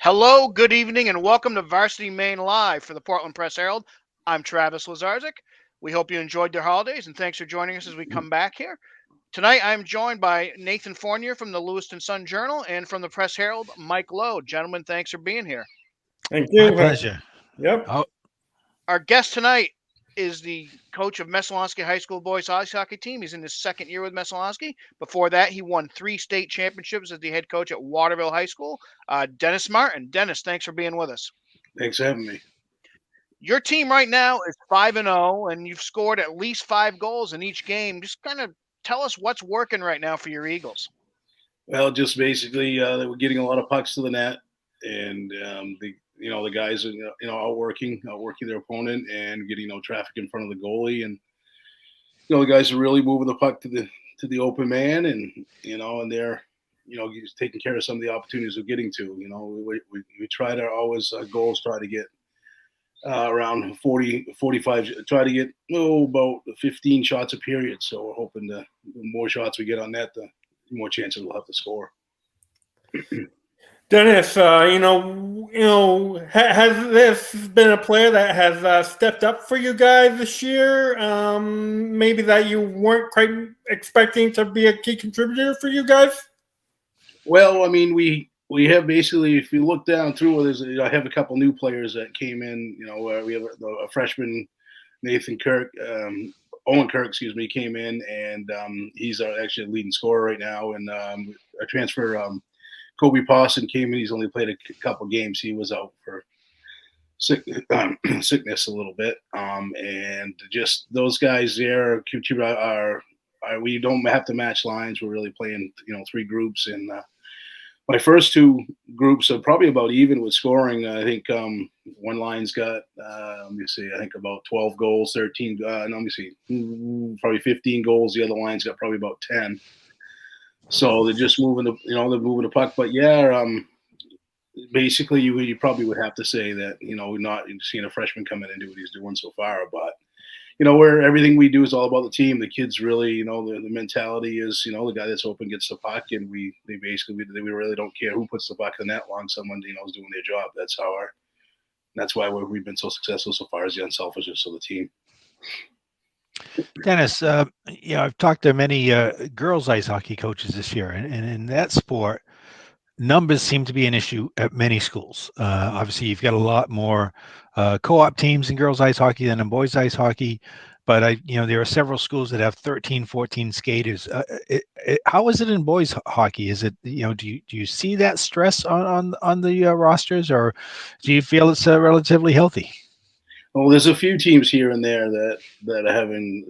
Hello, good evening, and welcome to Varsity Maine Live for the Portland Press Herald. I'm Travis Lazarzik. We hope you enjoyed your holidays, and thanks for joining us as we come back here. Tonight, I'm joined by Nathan Fournier from the Lewiston Sun Journal and from the Press Herald, Mike Lowe. Gentlemen, thanks for being here. Thank My you. pleasure. Yep. Oh, Our guest tonight is the coach of Messalonskee High School boys ice hockey team. He's in his second year with Messalonskee. Before that, he won 3 state championships as the head coach at Waterville High School. Dennis Martin. Dennis, thanks for being with us. Thanks for having me. Your team right now is 5-0, and you've scored at least 5 goals in each game. Just kind of tell us what's working right now for your Eagles. Well, just basically, they were getting a lot of pucks to the net, and the guys are outworking their opponent and getting traffic in front of the goalie, and the guys are really moving the puck to the open man, and and they're taking care of some of the opportunities we're getting to. We try to always goals try to get around 40, 45, try to get about 15 shots a period. So we're hoping the more shots we get on net, the more chances we'll have to score. Dennis, has this been a player that has stepped up for you guys this year? Maybe that you weren't quite expecting to be a key contributor for you guys? Well, I mean, we have basically, if you look down through, I have a couple new players that came in. We have a freshman, Nathan Kirk, Owen Kirk, excuse me, came in, and he's actually a leading scorer right now. And a transfer, Kobe Pawson came in. He's only played a couple games. He was out for sickness a little bit, and just those guys there are we don't have to match lines. We're really playing, three groups, and my first two groups are probably about even with scoring. I think one line's got, let me see, I think about 12 goals, 13, let me see, probably 15 goals. The other line's got probably about 10. So they're just moving they're moving the puck. But yeah, basically you probably would have to say that, not seeing a freshman come in and do what he's doing so far, but where everything we do is all about the team. The kids really, the mentality is, the guy that's open gets the puck, and we really don't care who puts the puck in the net long someone, is doing their job. That's why we've been so successful so far, is the unselfishness of the team. Dennis, I've talked to many girls ice hockey coaches this year, and in that sport, numbers seem to be an issue at many schools. Obviously, you've got a lot more co-op teams in girls ice hockey than in boys ice hockey, but there are several schools that have 13, 14 skaters. How is it in boys hockey? Is it, do you see that stress on the rosters, or do you feel it's relatively healthy? Well, there's a few teams here and there that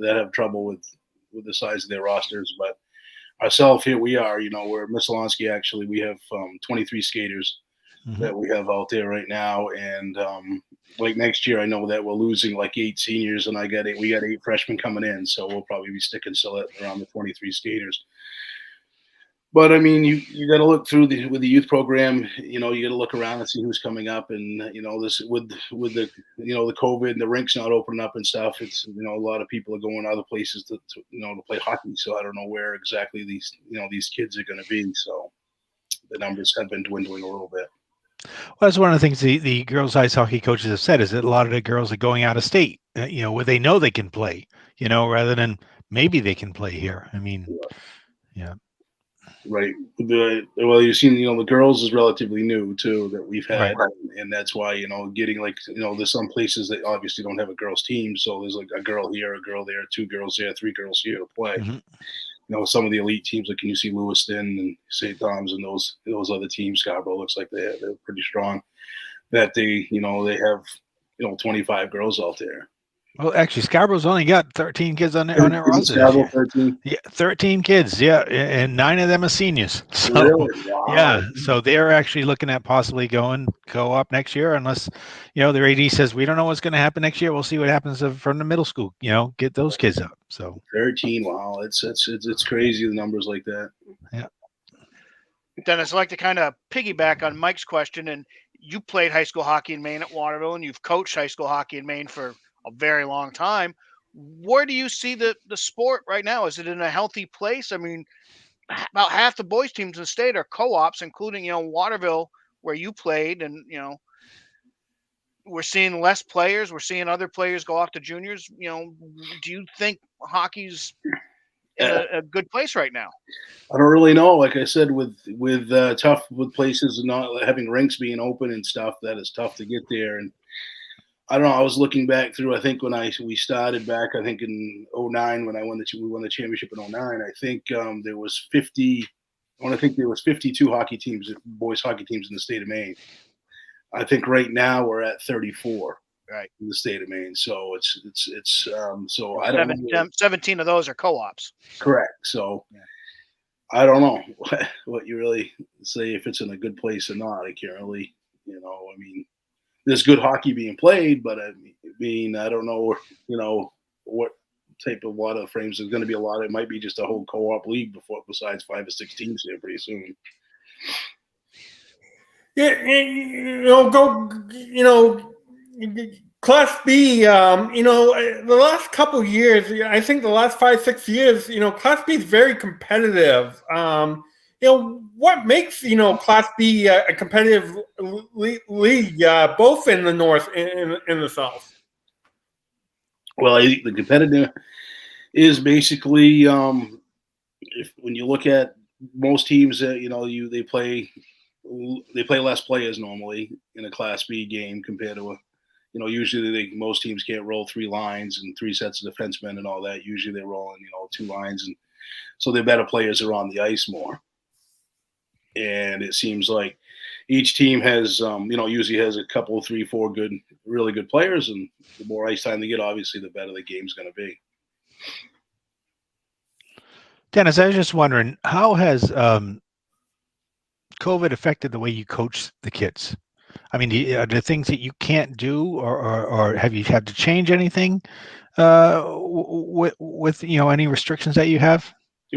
have trouble with the size of their rosters, but ourselves here, we are, we're Messalonskee. Actually, we have 23 skaters that we have out there right now, and like next year, I know that we're losing like 8 seniors, and we got 8 freshmen coming in, so we'll probably be sticking still at around the 23 skaters. But I mean, you got to look through with the youth program. You got to look around and see who's coming up, and this with the the COVID and the rinks not opening up and stuff. It's a lot of people are going other places to play hockey. So I don't know where exactly these kids are going to be. So the numbers have been dwindling a little bit. Well, that's one of the things the girls ice hockey coaches have said, is that a lot of the girls are going out of state, where they know they can play, rather than maybe they can play here. I mean, yeah. Right. You've seen, the girls is relatively new too that we've had, Right. and that's why getting there's some places that obviously don't have a girls team, so there's like a girl here, a girl there, 2 girls there, 3 girls here to play. Mm-hmm. Some of the elite teams like you see Lewiston and St. Thomas and those other teams, Scarborough looks like they're pretty strong. That they have 25 girls out there. Well, actually, Scarborough's only got 13 kids on their roster this year. 13? Yeah, 13 kids, yeah, and 9 of them are seniors. So, really? Wow. yeah, so they're actually looking at possibly going co-op next year, unless their AD says we don't know what's going to happen next year. We'll see what happens from the middle school. Get those kids up. So 13, wow, it's crazy, the numbers like that. Yeah. Dennis, I'd like to kind of piggyback on Mike's question. And you played high school hockey in Maine at Waterville, and you've coached high school hockey in Maine for a very long time. Where do you see the sport right now? Is it in a healthy place? I mean, about half the boys teams in the state are co-ops, including Waterville where you played, and we're seeing less players. We're seeing other players go off to juniors. Do you think hockey's in a good place right now? I don't really know. Like I said, with tough with places not having rinks being open and stuff, that is tough to get there. And I don't know. I was looking back through. I think when we started back, I think in 09 when we won the championship in 09. I think there was 50. I want to think there was 52 hockey teams, boys hockey teams in the state of Maine. I think right now we're at 34. Right. In the state of Maine. So it's so I don't know. 17 of those are co-ops. Correct. So I don't know what you really say if it's in a good place or not. I can't really, I mean, there's good hockey being played, but I mean, I don't know, what type of water frames. There's going to be a lot. It might be just a whole co-op league besides 5 or 6 teams here pretty soon. Yeah, Class B, the last couple of years, I think the last 5-6 years, Class B is very competitive. What makes, Class B a competitive league, both in the North and in the South? Well, I think the competitive is basically, when you look at most teams that, they play less players normally in a Class B game compared to usually most teams can't roll 3 lines and 3 sets of defensemen and all that. Usually they're rolling, 2 lines, and so the better players are on the ice more. And it seems like each team has, usually has a couple, 3, 4 really good players, and the more ice time they get, obviously, the better the game's going to be. Dennis, I was just wondering, how has COVID affected the way you coach the kids? I mean, are there things that you can't do, or have you had to change anything with any restrictions that you have?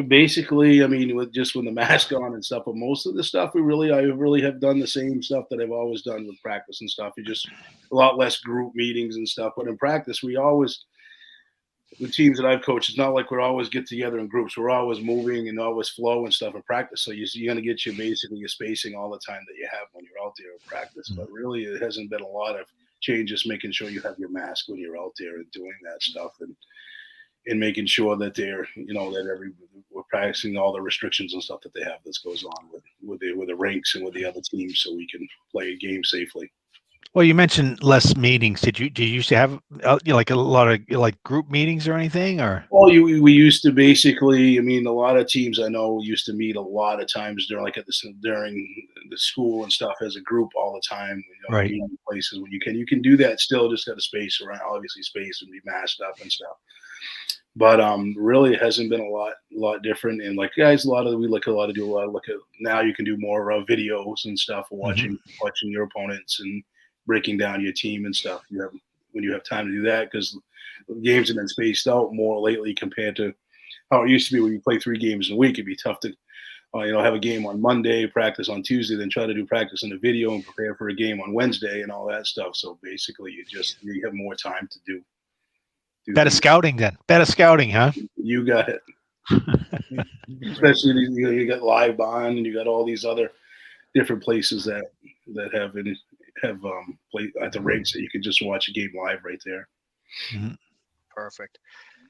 Basically, I mean, with the mask on and stuff, but most of the stuff I really have done the same stuff that I've always done with practice and stuff. It's just a lot less group meetings and stuff. But in practice, we always, the teams that I've coached, it's not like we're always get together in groups. We're always moving and always flow and stuff in practice. So you're going to get your spacing all the time that you have when you're out there in practice. But really, it hasn't been a lot of changes, making sure you have your mask when you're out there and doing that stuff, and making sure that they're, we're practicing all the restrictions and stuff that they have that goes on with the rinks and with the other teams, so we can play a game safely. Well, you mentioned less meetings. Did you used to have like a lot of group meetings or anything, or? Well, we used to basically. I mean, a lot of teams I know used to meet a lot of times during the school and stuff as a group all the time. Right. Places when you can do that still, just got to space around, obviously space and be masked up and stuff. But really, it hasn't been a lot different. And like guys, look at now you can do more videos and stuff, watching your opponents and breaking down your team and stuff. When you have time to do that, because games have been spaced out more lately compared to how it used to be when you play 3 games in a week. It'd be tough to have a game on Monday, practice on Tuesday, then try to do practice in a video and prepare for a game on Wednesday and all that stuff. So basically, you have more time to do. Better scouting then. Better scouting, huh? You got it. Especially you got Live Bond and you got all these other different places that have play at the rinks that you can just watch a game live right there. Mm-hmm. Perfect.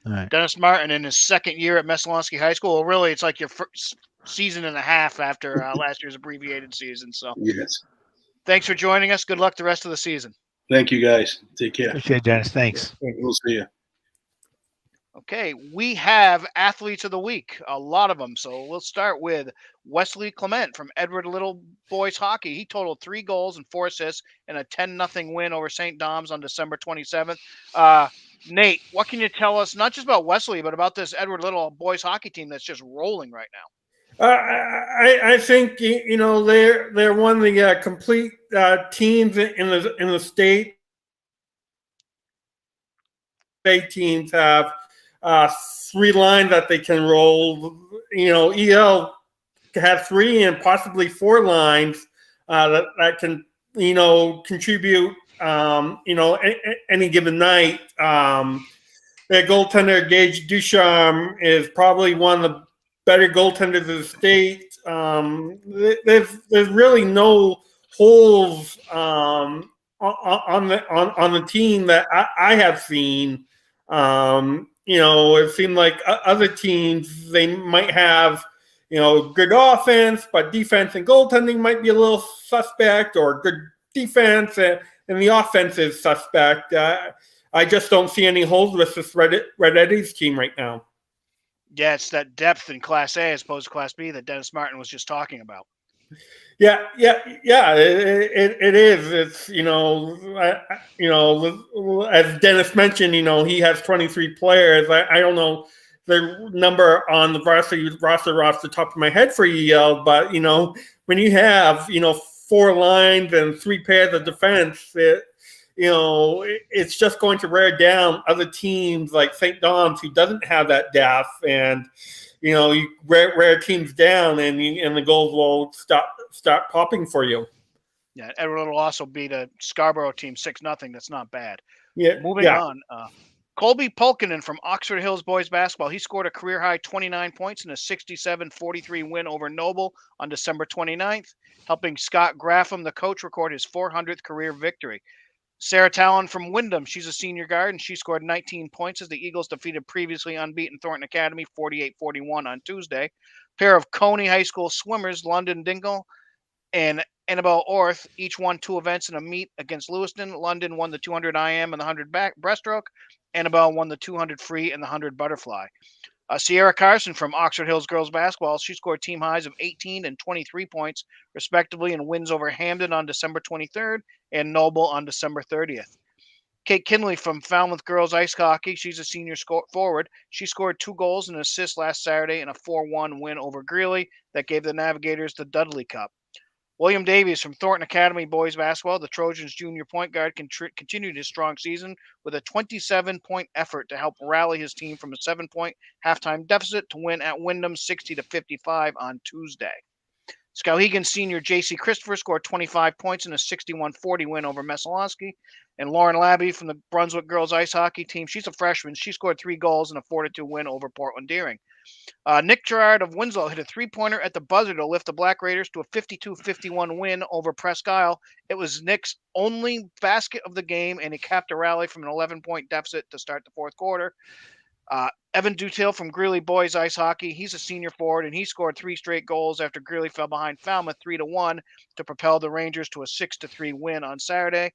All right. Dennis Martin in his second year at Messalonskee High School. Well, really, it's like your first season and a half after last year's abbreviated season. So yes. Thanks for joining us. Good luck the rest of the season. Thank you, guys. Take care. Appreciate it, Dennis. Thanks. We'll see you. Okay, we have athletes of the week, a lot of them. So we'll start with Wesley Clement from Edward Little Boys Hockey. He totaled 3 goals and 4 assists in a 10-0 win over St. Dom's on December 27th. Nate, what can you tell us, not just about Wesley, but about this Edward Little Boys Hockey team that's just rolling right now? I think they're one of the complete teams in the state. State teams have 3 lines that they can roll. EL have 3 and possibly 4 lines that can contribute. Any given night. Their goaltender Gage Ducharme is probably one of the better goaltenders of the state. There's really no holes on the team that I have seen. It seemed like other teams, they might have, good offense, but defense and goaltending might be a little suspect, or good defense and the offense is suspect. I just don't see any holes with this Red Eddie's team right now. Yeah, it's that depth in Class A as opposed to Class B that Dennis Martin was just talking about. Yeah. It is. It's as Dennis mentioned, he has 23 players. I don't know the number on the varsity roster off the top of my head for EL, but when you have 4 lines and 3 pairs of defense, it's just going to wear down other teams like St. Dom's, who doesn't have that depth, and you wear teams down, and the goals will start popping for you. Yeah, Edward will also beat a Scarborough team 6-0. That's not bad. Yeah. Moving on. Colby Pulkkinen from Oxford Hills boys basketball. He scored a career high 29 points in a 67-43 win over Noble on December 29th, helping Scott Graffam, the coach, record his 400th career victory. Sarah Talon from Wyndham, she's a senior guard, and she scored 19 points as the Eagles defeated previously unbeaten Thornton Academy 48-41 on Tuesday. Pair of Coney High School swimmers, London Dingle and Annabelle Orth, each won 2 events in a meet against Lewiston. London won the 200 IM and the 100 breaststroke. Annabelle won the 200 free and the 100 butterfly. Sierra Carson from Oxford Hills girls basketball, she scored team highs of 18 and 23 points, respectively, in wins over Hamden on December 23rd and Noble on December 30th. Kate Kinley from Falmouth girls ice hockey, she's a senior forward. She scored 2 goals and an assist last Saturday in a 4-1 win over Greeley that gave the Navigators the Dudley Cup. William Davies from Thornton Academy boys basketball, the Trojans junior point guard, continued his strong season with a 27-point effort to help rally his team from a 7-point halftime deficit to win at Wyndham 60-55 on Tuesday. Skowhegan senior J.C. Christopher scored 25 points in a 61-40 win over Messalonskee. And Lauren Labby from the Brunswick girls ice hockey team, she's a freshman. She scored 3 goals in a 4-2 win over Portland Deering. Nick Gerard of Winslow hit a 3-pointer at the buzzer to lift the Black Raiders to a 52-51 win over Presque Isle. It was Nick's only basket of the game, and he capped a rally from an 11-point deficit to start the 4th quarter. Evan Dutill from Greeley boys ice hockey, he's a senior forward, and he scored 3 straight goals after Greeley fell behind Falmouth 3-1 to propel the Rangers to a 6-3 win on Saturday.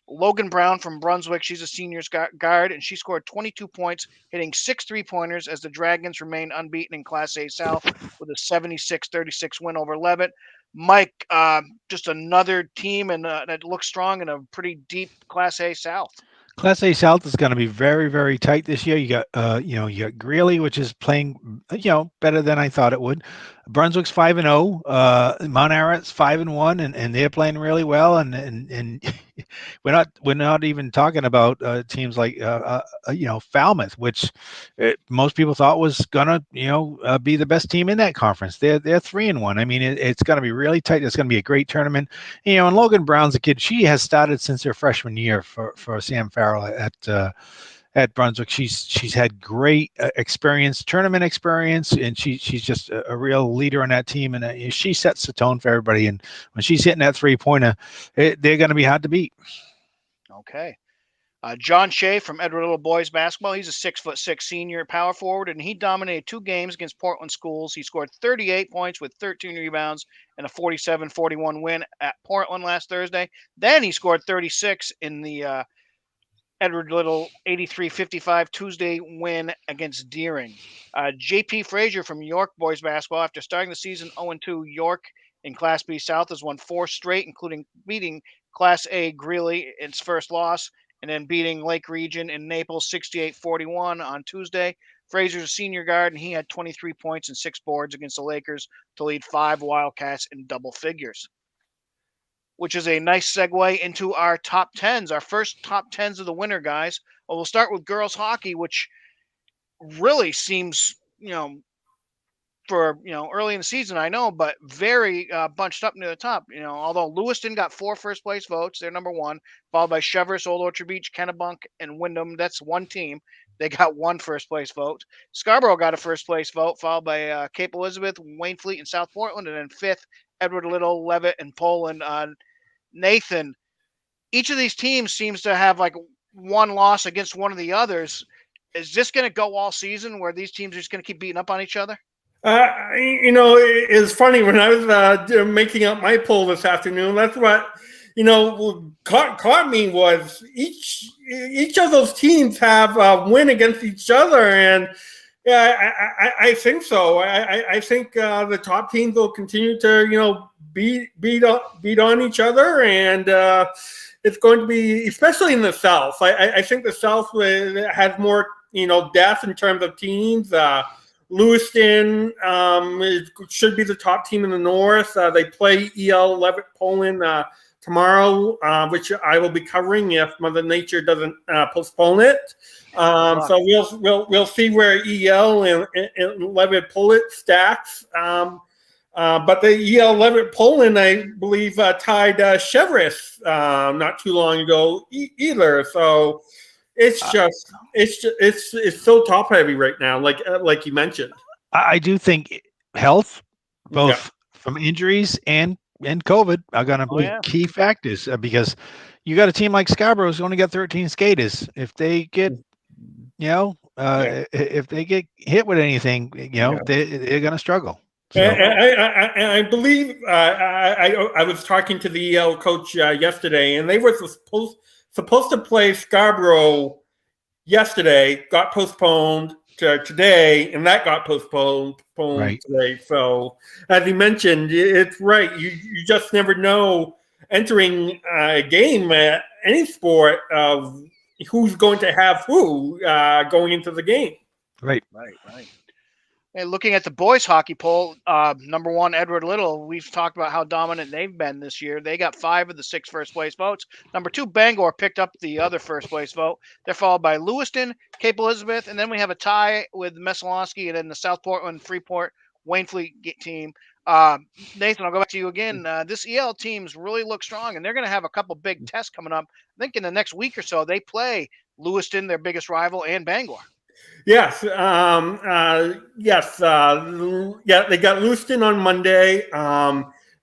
Logan Brown from Brunswick, she's a senior guard, and she scored 22 points, hitting 6 3-pointers as the Dragons remained unbeaten in Class A South with a 76-36 win over Levitt. Mike, just another team and that looks strong in a pretty deep Class A South. Class A South is going to be very, very tight this year. You got, you got Greeley, which is playing, better than I thought it would. Brunswick's 5-0. Mount Ararat's 5-1, and they're playing really well. And we're not even talking about teams like Falmouth, which most people thought was gonna be the best team in that conference. They're 3-1. I mean, it's going to be really tight. It's going to be a great tournament. And Logan Brown's a kid. She has started since her freshman year for Sam Farrell at Brunswick. She's had great tournament experience, and she's just a real leader on that team, and she sets the tone for everybody. And when she's hitting that 3-pointer, they're going to be hard to beat. Okay. John Shea from Edward Little boys basketball. He's a 6'6" senior power forward, and he dominated 2 games against Portland schools. He scored 38 points with 13 rebounds and a 47-41 win at Portland last Thursday. Then he scored 36 in the Edward Little 83-55 Tuesday win against Deering. J.P. Frazier from York boys basketball, after starting the season 0-2, York in Class B South has won 4 straight, including beating Class A Greeley in its first loss, and then beating Lake Region in Naples 68-41 on Tuesday. Frazier's a senior guard, and he had 23 points and 6 boards against the Lakers to lead 5 Wildcats in double figures, which is a nice segue into our top 10s, our first top 10s of the winter, guys. Well, we'll start with girls hockey, which really seems, for, early in the season, I know, but very bunched up near the top. Although Lewiston got 4 first-place votes, they're number 1, followed by Cheverus, Old Orchard Beach, Kennebunk, and Wyndham. That's one team. They got 1 first-place vote. Scarborough got a first-place vote, followed by Cape Elizabeth, Waynfleet, and South Portland, and then 5th, Edward Little, Levitt, and Poland. Nathan, each of these teams seems to have like one loss against one of the others. Is this going to go all season where these teams are just going to keep beating up on each other? It's funny when I was making up my poll this afternoon. That's what caught me was each of those teams have a win against each other, and yeah, I think so. I think the top teams will continue to beat on each other, and it's going to be, especially in the South. I think the South has more depth in terms of teams. Lewiston should be the top team in the North. They play EL Levitt Poland tomorrow, which I will be covering if Mother Nature doesn't postpone it. So we'll see where EL and Levitt Poland stacks. But the EL Levitt Poland, I believe, tied Chevrolet not too long ago either. So it's so top heavy right now, like you mentioned. I do think health, both from injuries and COVID, are going to be key factors because you got a team like Scarborough who's only got 13 skaters. If they get, if they get hit with anything, they're going to struggle. So. And I believe I was talking to the EL coach yesterday, and they were supposed to play Scarborough yesterday, got postponed to today, and that got postponed today. So, as you mentioned, it's right. You just never know entering a game at any sport of who's going to have who going into the game. Right. And looking at the boys hockey poll, number one, Edward Little, we've talked about how dominant they've been this year. They got 5 of the 6 first place votes. Number 2, Bangor picked up the other first place vote. They're followed by Lewiston, Cape Elizabeth, and then we have a tie with Messalonskee and then the South Portland, Freeport, Waynfleet team. Nathan, I'll go back to you again. This EL teams really look strong, and they're going to have a couple big tests coming up. I think in the next week or so, they play Lewiston, their biggest rival, and Bangor. Yes. They got Lewiston on Monday.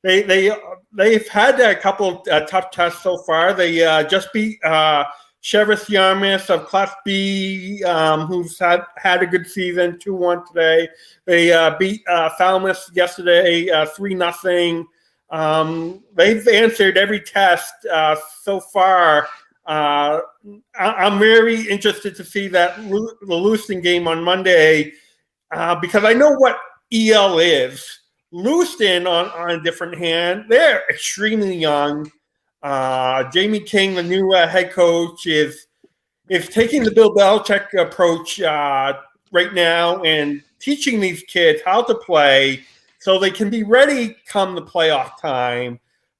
They've had a couple tough tests so far. They just beat Chevis Yarmouth of Class B, who's had a good season, 2-1 today. They beat Falmouth yesterday, 3-0. They've answered every test so far. I'm very interested to see the Lewiston game on Monday because I know what EL is. Lewiston, on a different hand, they're extremely young. Jamie King, the new head coach, is taking the Bill Belichick approach right now and teaching these kids how to play so they can be ready come the playoff time.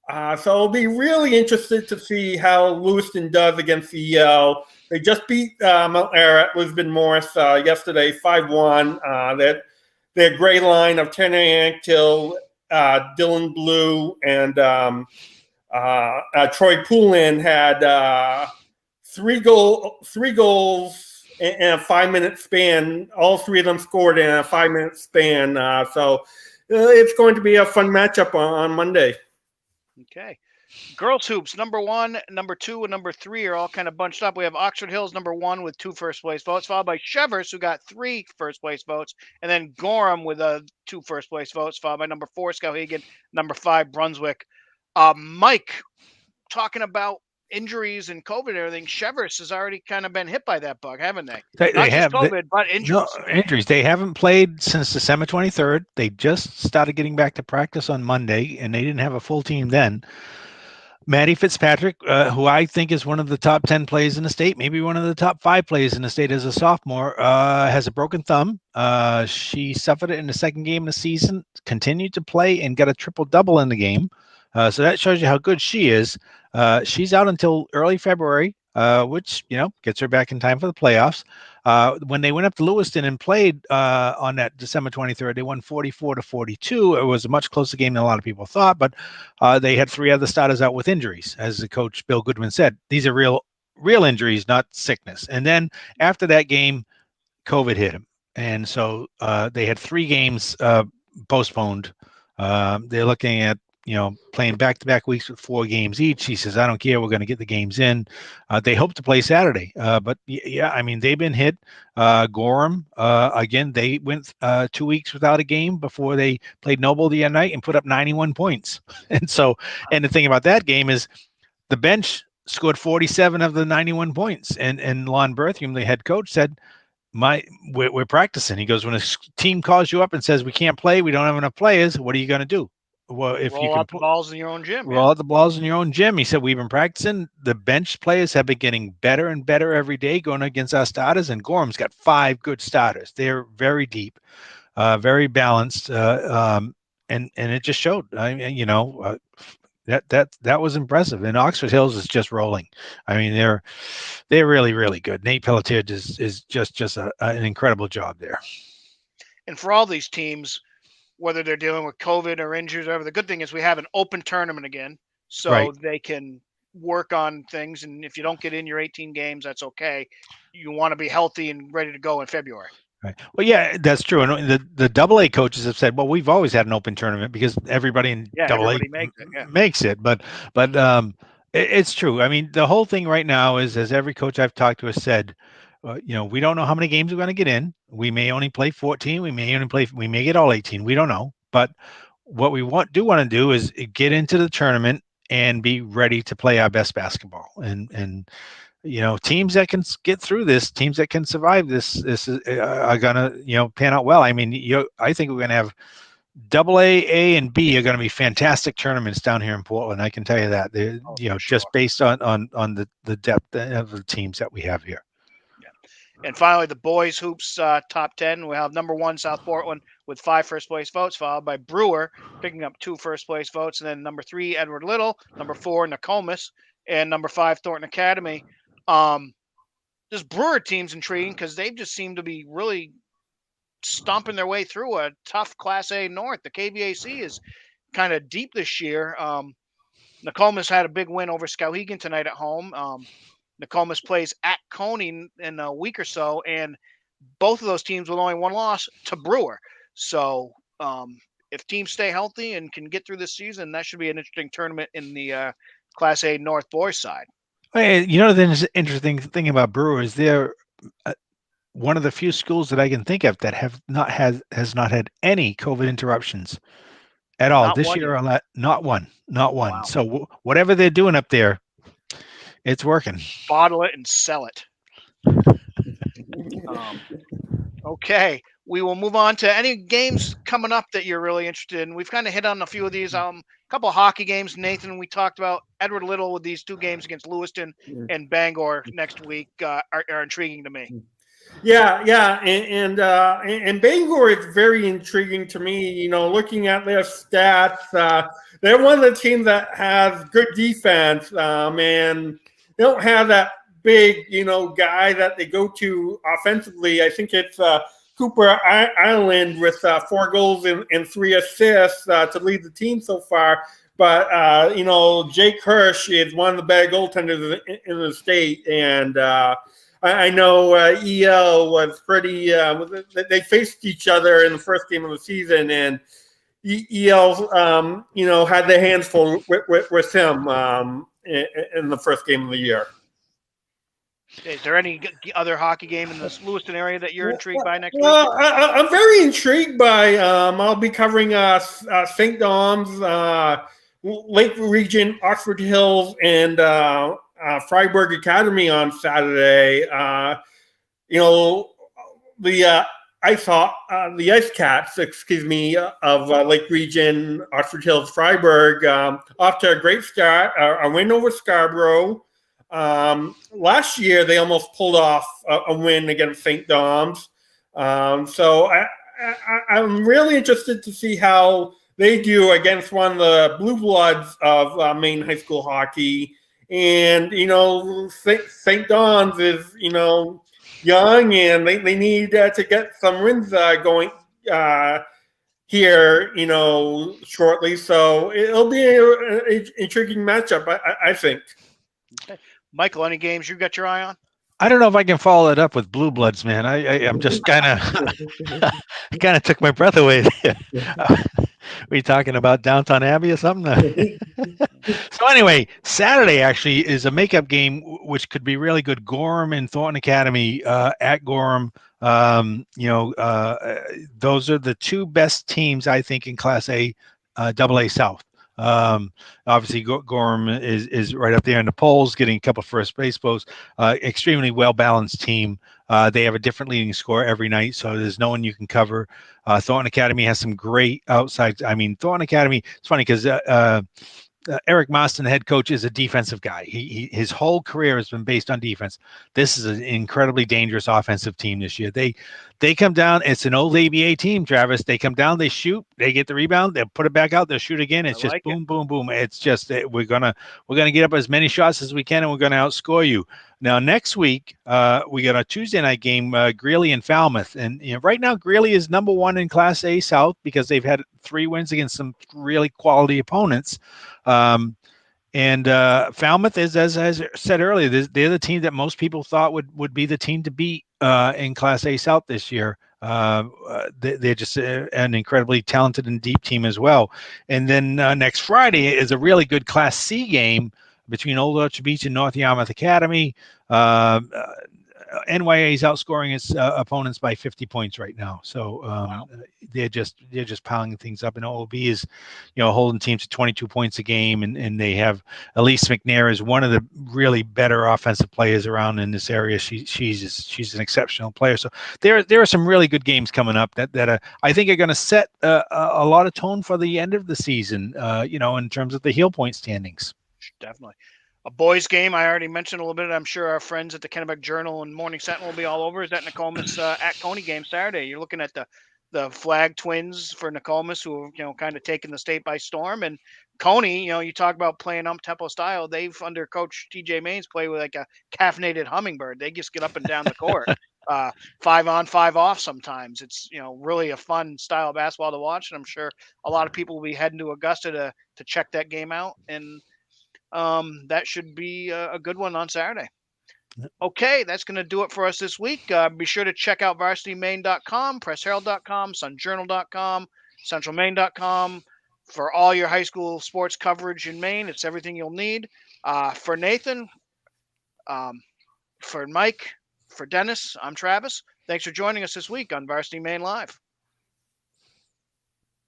So I'll be really interested to see how Lewiston does against EL. They just beat Mount Ararat, Lisbon Morris yesterday, 5-1. Their gray line of Tanner Anktil, Dylan Blue, and Troy Poulin had 3 goals in a 5-minute span. All 3 of them scored in a 5-minute span. So it's going to be a fun matchup on Monday. Okay. Girls hoops, number 1, number 2, and number 3 are all kind of bunched up. We have Oxford Hills, number 1, with 2 first place votes, followed by Chevers, who got 3 first place votes, and then Gorham with 2 first place votes, followed by number 4, Skowhegan, number 5, Brunswick. Mike, talking about injuries and COVID and everything, Chevers has already kind of been hit by that bug, haven't they? They have COVID, but injuries. No, injuries. They haven't played since December 23rd. They just started getting back to practice on Monday, and they didn't have a full team then. Maddie Fitzpatrick, who I think is one of the top 10 players in the state, maybe one of the top 5 players in the state as a sophomore, has a broken thumb. She suffered it in the second game of the season, continued to play, and got a triple-double in the game. So that shows you how good she is. She's out until early February, which, gets her back in time for the playoffs. When they went up to Lewiston and played on that December 23rd, they won 44-42. It was a much closer game than a lot of people thought, but they had 3 other starters out with injuries. As the coach, Bill Goodwin, said, these are real injuries, not sickness. And then after that game, COVID hit him. And so they had 3 games postponed. They're looking at playing back-to-back weeks with 4 games each. He says, I don't care. We're going to get the games in. They hope to play Saturday. But yeah, I mean, they've been hit. Gorham, again, they went 2 weeks without a game before they played Noble the other night and put up 91 points. And the thing about that game is the bench scored 47 of the 91 points. And Lon Berthium, the head coach, said, we're practicing. He goes, when a team calls you up and says, we can't play, we don't have enough players, what are you going to do? Well, if roll you can out the balls in your own gym. roll out the balls in your own gym. He said, we've been practicing. The bench players have been getting better and better every day going against our starters. And Gorham's got 5 good starters. They're very deep, very balanced. And it just showed, that was impressive. And Oxford Hills is just rolling. I mean, they're really, really good. Nate Pelletier is just an incredible job there. And for all these teams, whether they're dealing with COVID or injuries or whatever, the good thing is we have an open tournament again, so Right. they can work on things. And if you don't get in your 18 games, that's okay. You want to be healthy and ready to go in February. Right. Well, yeah, that's true. And the AA coaches have said, well, we've always had an open tournament because everybody in AA makes it. But it's true. I mean, the whole thing right now is, as every coach I've talked to has said, we don't know how many games we're going to get in. We may only play 14. We may get all 18. We don't know. But what we want to do is get into the tournament and be ready to play our best basketball. And teams that can get through this, teams that can survive this are gonna, pan out well. I mean, I think we're gonna have AA, A, and B are gonna be fantastic tournaments down here in Portland. I can tell you that. They're, just based on the depth of the teams that we have here. And finally, the boys hoops top 10. We have number 1 South Portland with 5 first-place votes, followed by Brewer picking up 2 first-place votes, and then number 3 Edward Little, number 4 Nokomis, and number 5 Thornton Academy. This Brewer team's intriguing because they just seem to be really stomping their way through a tough Class A North. The KVAC is kind of deep this year. Nokomis had a big win over Skowhegan tonight at home. Nokomis plays at Coney in a week or so, and both of those teams with only 1 loss to Brewer. So if teams stay healthy and can get through this season, that should be an interesting tournament in the Class A North boys side. Hey, the interesting thing about Brewer is they're one of the few schools that I can think of that has not had any COVID interruptions at all this year. Not one. Wow. So whatever they're doing up there, it's working. Bottle it and sell it. Okay, we will move on to any games coming up that you're really interested in. We've kind of hit on a few of these. A couple of hockey games. Nathan, we talked about Edward Little with these 2 games against Lewiston and Bangor next week are intriguing to me. Yeah, and Bangor is very intriguing to me. Looking at their stats, they're one of the teams that has good defense, and they don't have that big, guy that they go to offensively. I think it's Cooper Island with 4 goals and 3 assists to lead the team so far. But, Jake Hirsch is one of the better goaltenders in the state. And I know EL was pretty they faced each other in the first game of the season. And EL, had their hands full with him in the first game of the year. Is there any other hockey game in this Lewiston area that you're intrigued by next week? I'm very intrigued by. I'll be covering St. Dom's, Lake Region, Oxford Hills, and Freiburg Academy on Saturday. The Ice Cats, of Lake Region, Oxford Hills, Freiburg, off to a great start. A win over Scarborough. Last year, they almost pulled off a win against St. Dom's. So I'm really interested to see how they do against one of the blue bloods of Maine high school hockey. And, St. Dom's is, young, and they need to get some wins going here, shortly. So it'll be an intriguing matchup, I think. Okay. Michael, any games you got your eye on? I don't know if I can follow it up with Blue Bloods, man. I'm just kind of took my breath away there. We talking about Downton Abbey or something? So anyway, Saturday actually is a makeup game, which could be really good. Gorham and Thornton Academy at Gorham. Those are the two best teams I think in Class A, Double A South. Obviously, Gorham is right up there in the polls, getting a couple of first base votes. Extremely well balanced team. They have a different leading score every night, so there's no one you can cover. Thornton Academy has some great outsides. I mean, Thornton Academy. It's funny because Eric Marston, the head coach, is a defensive guy. His whole career has been based on defense. This is an incredibly dangerous offensive team this year. They come down. It's an old ABA team, Travis. They come down, they shoot, they get the rebound, they'll put it back out, they'll shoot again. It's just boom, boom, boom. It's just we're gonna get up as many shots as we can, and we're gonna outscore you. Now next week, we got a Tuesday night game, Greeley and Falmouth, and right now Greeley is number one in Class A South because they've had 3 wins against some really quality opponents. And Falmouth is, as I said earlier, they're the team that most people thought would be the team to beat in Class A South this year. They're just an incredibly talented and deep team as well. And then next Friday is a really good Class C game between Old Orchard Beach and North Yarmouth Academy. NYA is outscoring its opponents by 50 points right now. So wow. they're just piling things up. And OOB is, holding teams to 22 points a game, and they have Elise McNair is one of the really better offensive players around in this area. She's an exceptional player. So there are some really good games coming up that I think are going to set a lot of tone for the end of the season. In terms of the heel point standings. Definitely. A boys game, I already mentioned a little bit. I'm sure our friends at the Kennebec Journal and Morning Sentinel will be all over. Is that Nokomis at Coney game Saturday? You're looking at the flag twins for Nokomis, who have kind of taken the state by storm. And Coney, you talk about playing up-tempo style. They've, under Coach TJ Maines, play with like a caffeinated hummingbird. They just get up and down the court, 5 on, 5 off. Sometimes it's really a fun style of basketball to watch. And I'm sure a lot of people will be heading to Augusta to check that game out. And that should be a good one on Saturday. Okay, that's going to do it for us this week. Be sure to check out varsitymaine.com, pressherald.com, sunjournal.com, centralmaine.com for all your high school sports coverage in Maine. It's everything you'll need. For Nathan, for Mike, for Dennis, I'm Travis. Thanks for joining us this week on Varsity Maine Live.